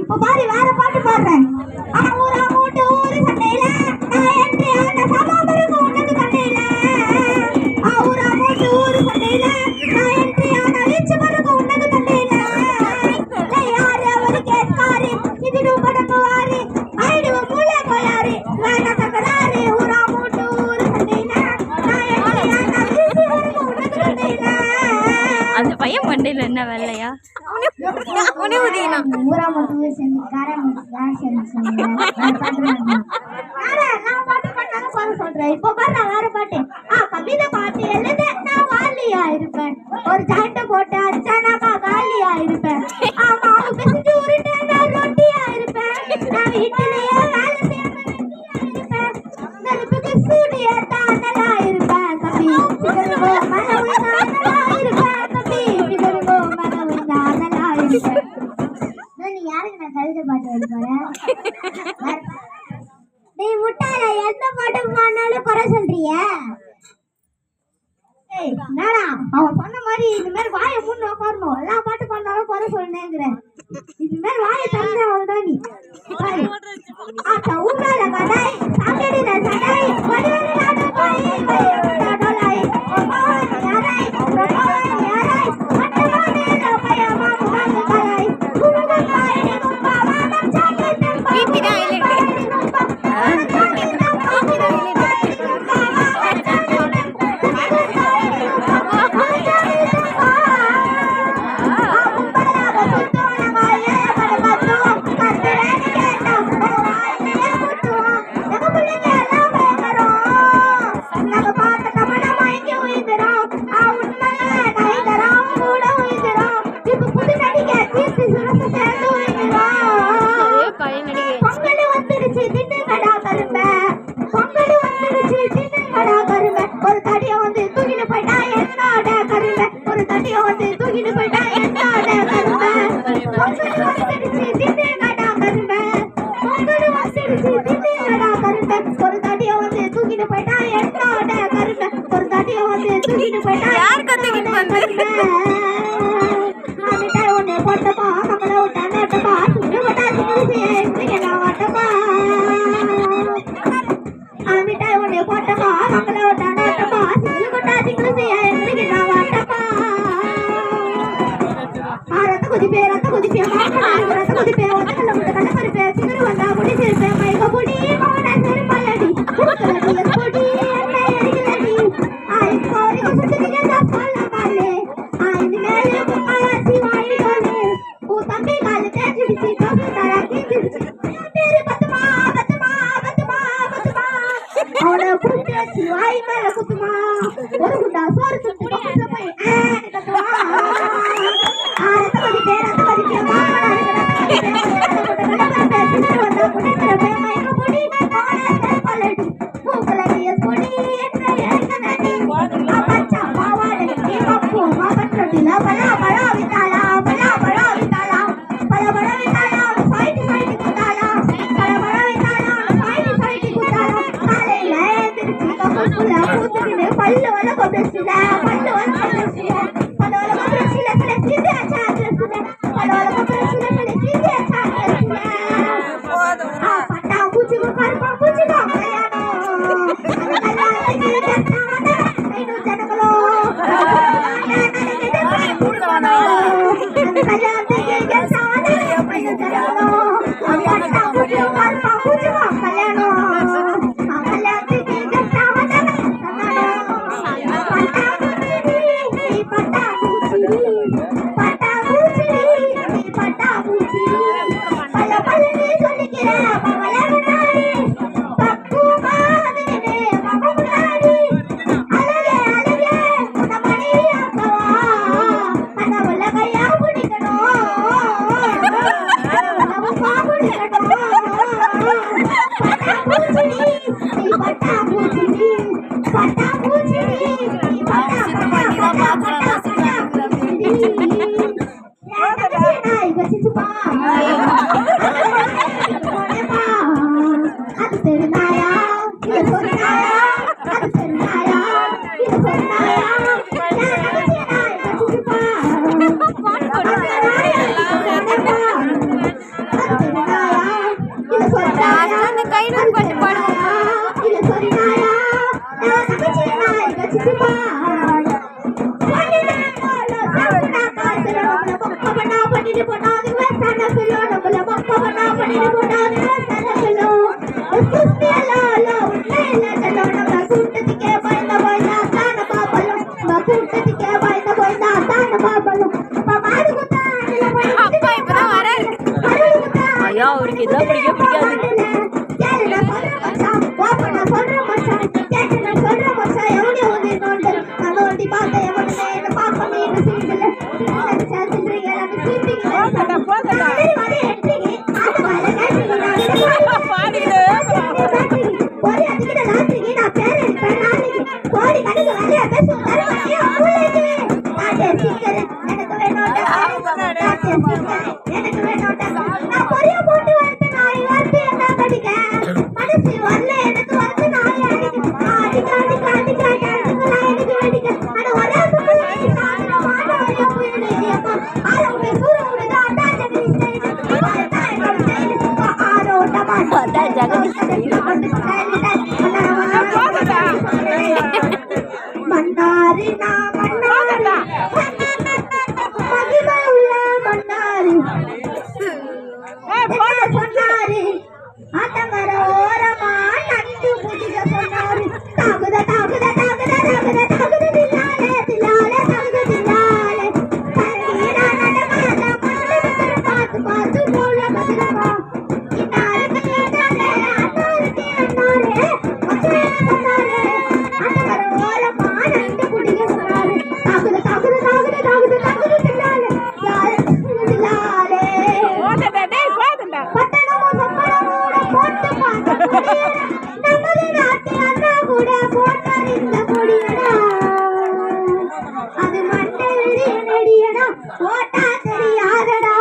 இப்ப பாரு வேற பாட்டு பாடுறேன். ஊரா மூட்டு ஊரு சண்டையில ஊரா மூட்டு ஊரு சண்டையில உன்னது தண்டையில யாரு அவரு கேட்காரு இது படங்குவாரு ஐடுவ மூல கோளாறு வேணா தகராறு ஊரா மூட்டு ஊரு சண்டையில உன்னது தண்டையில. அந்த பையன் மண்டையில என்ன வெள்ளையா ஊரா மூட்டு காரம் சொல்றேன். இப்ப பாரு வேற பாட்டு. கவிதை பாட்டு எழுத நான் வாலியா இருப்பேன். ஒரு சாட்டை போட்டு அச்சானாக்கா காலியா இருப்பேன். மாவு பிசிட்டு உருட்ட நான் ரொட்டியா இருப்பேன். நான் வீட்டிலேயே வேலை செய்யாம நெருப்புக்கு சூடு ஏத்தா அனலா இருப்பேன். தம்பி சிதறுவோ மனவு அனலா இருப்பேன். தம்பி சிதறுவோ மனவு அனலா இருப்பேன். நீ யாருக்கு நான் கவிதை பாட்டு எழுதுறேன்? நீ முட்டாள எந்த பாட்டு பாடினாலும் குறை சொல்றிய? நானா அவன் சொன்ன மாதிரி இந்த மாதிரி வாயை முன்னு உட்காரணும். எல்லா பாட்டு பாடினாலும் குறை சொல்லுங்கிறேன். இது மாதிரி வாயை தந்த அவள்தான் நீ. ஊரால கடாய் சாப்பிடுற சடாய் வடிவன நாடு போய் டோலாய் யாராய் யாராய் மட்டமானே பயமா குமார் கலாய் குருகன் பாய் கும்பா வானம் சாக்கிட்டு பீப்பிடா இல்ல சிறுநாயா இல்ல சொரிநாயா அந்த கைடு பாட்டு பாடுவோம். இல்ல சொரிநாயா நான் தங்கச்சி நாய் கச்சிப்பா அப்பா இப்பதான் வராரு. ஐயா அவருக்கு எதாவது பிடிக்காது. மன்னாரி நான் மன்னாரி மகிமை உள்ள மன்னாரி சொன்னாரு ஆட்டங்கர ஓரமா நட்டு புதிக சொன்னாரு தாகுத தாகுத தாகுத தாகுத தாகுத தில்லாலே தில்லாலே தாகுத தில்லாலே கரீரா நடமாத மண்ணு பார்த்து பார்த்து போல மதுரமா இன்னாரு கேட்டாலே அன்னாருக்கு அன்னாரே மச்சே சொன்னாரு ஆட்டங்கர ஓரமா நட்டு புதிக சொன்னாரு தாகுத தாகுத தாகுத தாகுத தாகுத தில்லாலே தில்லாலே பட்டணமும் சப்பரமோட போட்டு பார்த்த நமது நாட்டு அண்ணா கூட போட்டார் இந்த கொடியடா அது மண்டலடி நடியடா போட்டா தெரியாதடா